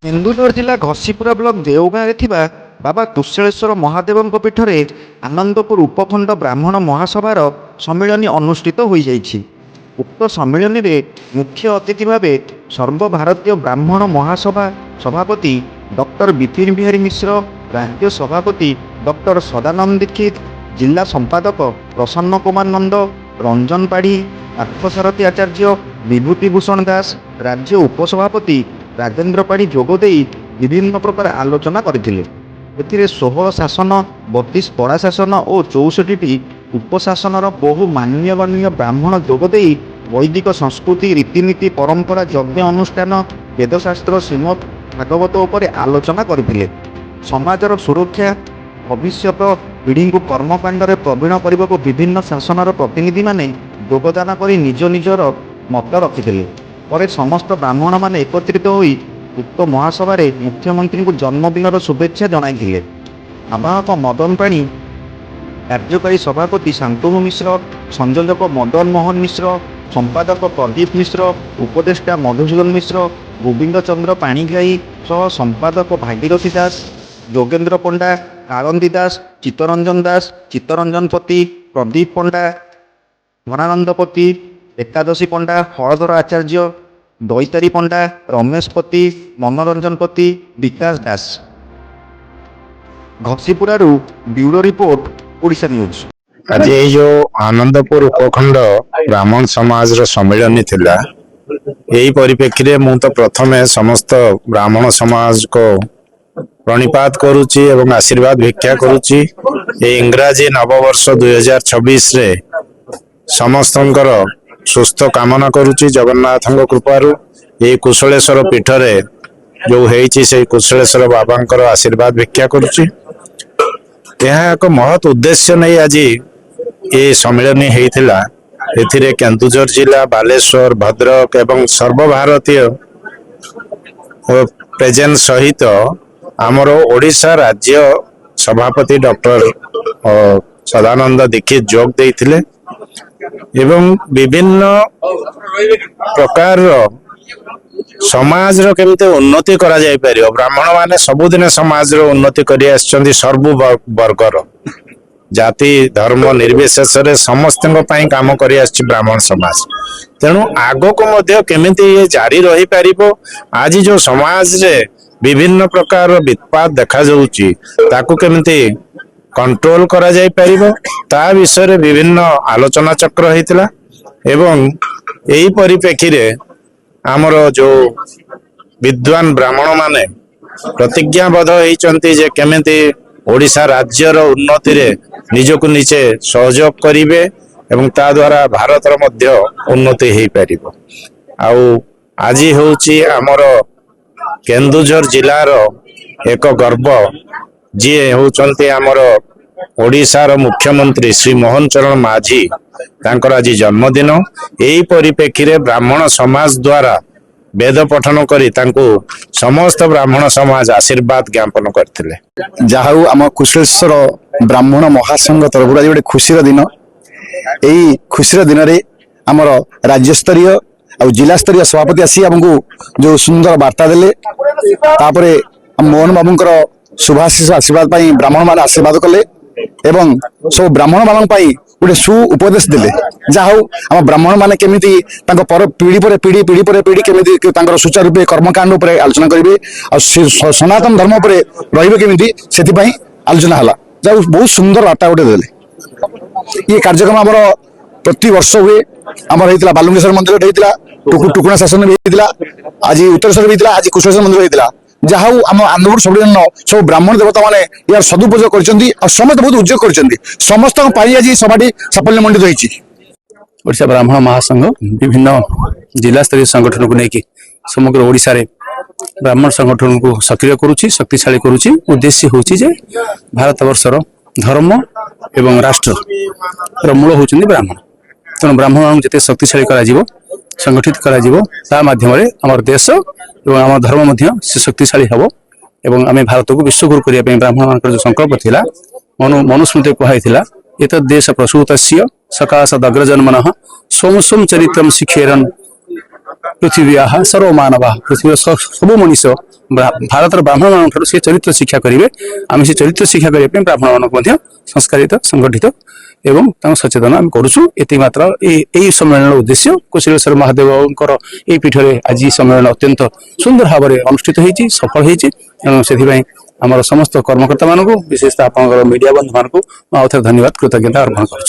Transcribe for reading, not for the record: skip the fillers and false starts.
କେନ୍ଦୁଝର ଜିଲ୍ଲା ଘସିପୁରା ବ୍ଲକ ଦେଓଗାଁରେ ଥିବା ବାବା କୁଶଳେଶ୍ୱର ମହାଦେବଙ୍କ ପୀଠରେ ଆନନ୍ଦପୁର ଉପଖଣ୍ଡ ବ୍ରାହ୍ମଣ ମହାସଭାର ସମ୍ମିଳନୀ ଅନୁଷ୍ଠିତ ହୋଇଯାଇଛି। ଉକ୍ତ ସମ୍ମିଳନୀରେ ମୁଖ୍ୟ ଅତିଥି ଭାବେ ସର୍ବଭାରତୀୟ ବ୍ରାହ୍ମଣ ମହାସଭା ସଭାପତି ଡକ୍ଟର ବିପିନ ବିହାରୀ ମିଶ୍ର, ରାଜ୍ୟ ସଭାପତି ଡକ୍ଟର ସଦାନନ୍ଦ ଦୀକ୍ଷିତ, ଜିଲ୍ଲା ସମ୍ପାଦକ ପ୍ରସନ୍ନ କୁମାର ନନ୍ଦ, ରଞ୍ଜନ ପାଢ଼ୀ, ପାର୍ଥସାରଥୀ ଆଚାର୍ଯ୍ୟ, ବିଭୂତି ଭୂଷଣ ଦାସ, ରାଜ୍ୟ ଉପସଭାପତି ରାଜେନ୍ଦ୍ର ପାଢ଼ୀ ଯୋଗଦେଇ ବିଭିନ୍ନ ପ୍ରକାର ଆଲୋଚନା କରିଥିଲେ। ଏଥିରେ 16 ଶାସନ, 32 ପଡ଼ା ଶାସନ ଓ 64ଟି ଉପଶାସନର ବହୁ ମାନ୍ୟଗଣ୍ୟ ବ୍ରାହ୍ମଣ ଯୋଗଦେଇ ବୈଦିକ ସଂସ୍କୃତି, ରୀତିନୀତି, ପରମ୍ପରା, ଯଜ୍ଞ ଅନୁଷ୍ଠାନ, ବେଦଶାସ୍ତ୍ର, ଶ୍ରୀମଦ୍ ଭାଗବତ ଉପରେ ଆଲୋଚନା କରିଥିଲେ। ସମାଜର ସୁରକ୍ଷା, ଭବିଷ୍ୟତ ପିଢ଼ିଙ୍କୁ କର୍ମକାଣ୍ଡରେ ପ୍ରବୀଣ କରିବାକୁ ବିଭିନ୍ନ ଶାସନର ପ୍ରତିନିଧିମାନେ ଯୋଗଦାନ କରି ନିଜ ନିଜର ମତ ରଖିଥିଲେ। ପରେ ସମସ୍ତ ବ୍ରାହ୍ମଣମାନେ ଏକତ୍ରିତ ହୋଇ ଉକ୍ତ ମହାସଭାରେ ମୁଖ୍ୟମନ୍ତ୍ରୀଙ୍କୁ ଜନ୍ମଦିନର ଶୁଭେଚ୍ଛା ଜଣାଇଥିଲେ। ଆବାହକ ମଦନ ପାଣି, କାର୍ଯ୍ୟକାରୀ ସଭାପତି ଶାନ୍ତନୁ ମିଶ୍ର, ସଂଯୋଜକ ମଦନ ମୋହନ ମିଶ୍ର, ସମ୍ପାଦକ ପ୍ରଦୀପ ମିଶ୍ର, ଉପଦେଷ୍ଟା ମଧୁସୂଦନ ମିଶ୍ର, ଗୋବିନ୍ଦ ଚନ୍ଦ୍ର ପାଣିଗ୍ରାହୀ ସହ ସମ୍ପାଦକ ଭାଗୀରଥୀ ଦାସ, ଯୋଗେନ୍ଦ୍ର ପଣ୍ଡା, କାଳନ୍ଦୀ ଦାସ, ଚିତ୍ତରଞ୍ଜନ ଦାସ, ଚିତ୍ତରଞ୍ଜନ ପତି, ପ୍ରଦୀପ ପଣ୍ଡା, ଧନାନନ୍ଦ ପତି, ଏକାଦଶୀ ପଣ୍ଡା, ହଳଧର ଆଚାର୍ଯ୍ୟ, ଦୈତାରୀ ପଣ୍ଡା, ରମେଶ ପତି, ମନୋରଞ୍ଜନ ପତି, ବିକାଶ ଦାସ। ଘସିପୁରାରୁ ବ୍ୟୁରୋ ରିପୋର୍ଟ, ଓଡ଼ିଶା ନ୍ୟୁଜ। आज ये जो आनंदपुर उपखंड ब्राह्मण समाज रो सम्मेलन थिला, यही परिप्रेक्षी मु तो प्रथम समस्त ब्राह्मण समाज को प्रणिपात करुच्ची एवं आशीर्वाद भिक्षा करुच्ची। ये इंग्राजी नववर्ष 2026 रे समस्तंकर सुस्थ कामना करुच्ची जगन्नाथ कृपारू। ये कुशलेश्वर पीठ रे जो हेइची से कुशलेश्वर बाबांकर आशीर्वाद भिक्षा करुच्ची। यह एक महत उद्देश्य नहीं आज ये सम्मेलन होता। एथिरे केन्दुझर जिला, बालेश्वर, भद्रक एवं सर्वभारतीय प्रेजेंस सहित आमर ओडिशा राज्य सभापति डॉक्टर सदानंद दीक्षित जोग देइथिले एवं विभिन्न प्रकार समाज रो केमते उन्नति करा जाय परियो। ब्राह्मण माने सबुदिन समाज रो उन्नति करि आछन्ती। सर्व वर्गर जाति धर्म निर्विशेष रे समस्तଙ୍କ ପାଇଁ काम करि आछि ब्राह्मण समाज। तेणु आगो को मध्य केमिति ये जारी रही परिबो। आज जो समाज रे विभिन्न प्रकार वित्पात देखा जाउची ताकू केमिति कंट्रोल करा जाय परिबो ता विषय रे विभिन्न आलोचना चक्र हेतिला। एवं एही परिप्रेक्षी रे आमर जो विद्वान ब्राह्मण माने प्रतिज्ञाबद्ध होइचंती जे केमिति ओडिशा राज्यर उन्नति रे निजको निजे सहयोग करिवे एवं ता द्वारा भारतर मध्य उन्नति हेइ परिबो। आउ आज होउची आमर केन्दुझर जिलार एक गर्व जी होउचंती आमर ओडिशार मुख्यमंत्री श्री मोहन चरण माझी तांकर आज जन्मदिन। एही परिप्रेक्षी रे ब्राह्मण समाज द्वारा वेद पठन करी तांको समस्त ब्राह्मण समाज आशीर्वाद ज्ञापन करथिले। जाहाउ आम कुशलेश्वर ब्राह्मण महासंघ तरफ आज गोटे खुशीर दिन। यही खुशीर दिन में आमर राज्य स्तरीय और जिला स्तरीय सभापति आसी आमको जो सुंदर वार्ता देले तापरे मोहन बाबूंकर शुभाशीष आशीर्वाद पाई ब्राह्मण मान आशीर्वाद कले एवं सब ब्राह्मण मान गोटे सु उपदेश देले। जाहाउ आम ब्राह्मण माने केमिति तांको पर पीढ़ी पर पीढ़ी पीढ़ी पर पीढ़ी केमिति तांकर सुचारू रूपे कर्मकांड उपर आलोचना करिवे और सनातन धर्म उपर रहिबे केमिति सेति पई आलोचना हला। जाहाउ बहुत सुंदर वार्ता गोटे देले। ये कार्यक्रम आमर प्रति वर्ष हुए। आमर हेतिला बालुंगेश्वर मंदिर हेतिला, टुकुना शासन भी हेतिला, आज उत्तरेश्वर भी हेतिला, आज कुशलेश्वर मंदिर हेतिला। जाहाउ आम आंध्रपुर सब ब्राह्मण देवता माने यार सदुपयोग करछन्ती और समस्त बहुत उद्योग करछन्ती। समस्त पाई आज सभाटी साफल्य मंडित होईची। ओडिशा ब्राह्मण महासंघ विभिन्न जिला स्तरीय संगठन को लेकिन समग्र ओडिशा रे ब्राह्मण संगठन को सक्रिय करुछि, शक्तिशाली करुछि। उद्देश्य होछि जे भारत वर्षर धर्म एवं राष्ट्र मूल होउछन्ती ब्राह्मण। तेणु ब्राह्मण जते शक्तिशाली करा जिवो, संगठित करा जिवो, ता माध्यम रे हमर देश एवं आम धर्म मध्य से शक्तिशाली हबो। एवं आमे भारत को विश्वगुरु करिया पे ब्राह्मण मानकर जो संकल्प थिला मनुस्मृति कहैथिला एतद् देश प्रसूतस्य सकाशदग्रजन्मनः सोम सोम चरित्रम शिखेरन ପୃଥିବୀଆଃ ସର୍ବମାନବାଃ ପୃଥିବୀର ସବୁ ମଣିଷ ଭାରତର ବ୍ରାହ୍ମଣ ମାନଙ୍କ ଠାରୁ ସେ ଚରିତ୍ର ଶିକ୍ଷା କରିବେ। ଆମେ ସେ ଚରିତ୍ର ଶିକ୍ଷା କରିବା ପାଇଁ ବ୍ରାହ୍ମଣ ମାନଙ୍କୁ ମଧ୍ୟ ସଂସ୍କାରିତ ସଂଗଠିତ ଏବଂ ତାଙ୍କୁ ସଚେତନ ଆମେ କରୁଛୁ। ଏତିକି ମାତ୍ର ଏଇ ସମ୍ମେଳନର ଉଦ୍ଦେଶ୍ୟ। କୁଶଳେଶ୍ୱର ମହାଦେବଙ୍କର ଏଇ ପୀଠରେ ଆଜି ସମ୍ମେଳନ ଅତ୍ୟନ୍ତ ସୁନ୍ଦର ଭାବରେ ଅନୁଷ୍ଠିତ ହେଇଛି, ସଫଳ ହେଇଛି। ତେଣୁ ସେଥିପାଇଁ ଆମର ସମସ୍ତ କର୍ମକର୍ତ୍ତା ମାନଙ୍କୁ, ବିଶେଷତଃ ଆପଣଙ୍କର ମିଡିଆ ବନ୍ଧୁ ମାନଙ୍କୁ ମୁଁ ଆଉ ଥରେ ଧନ୍ୟବାଦ କୃତଜ୍ଞତା ଅର୍ପଣ କରୁଛି।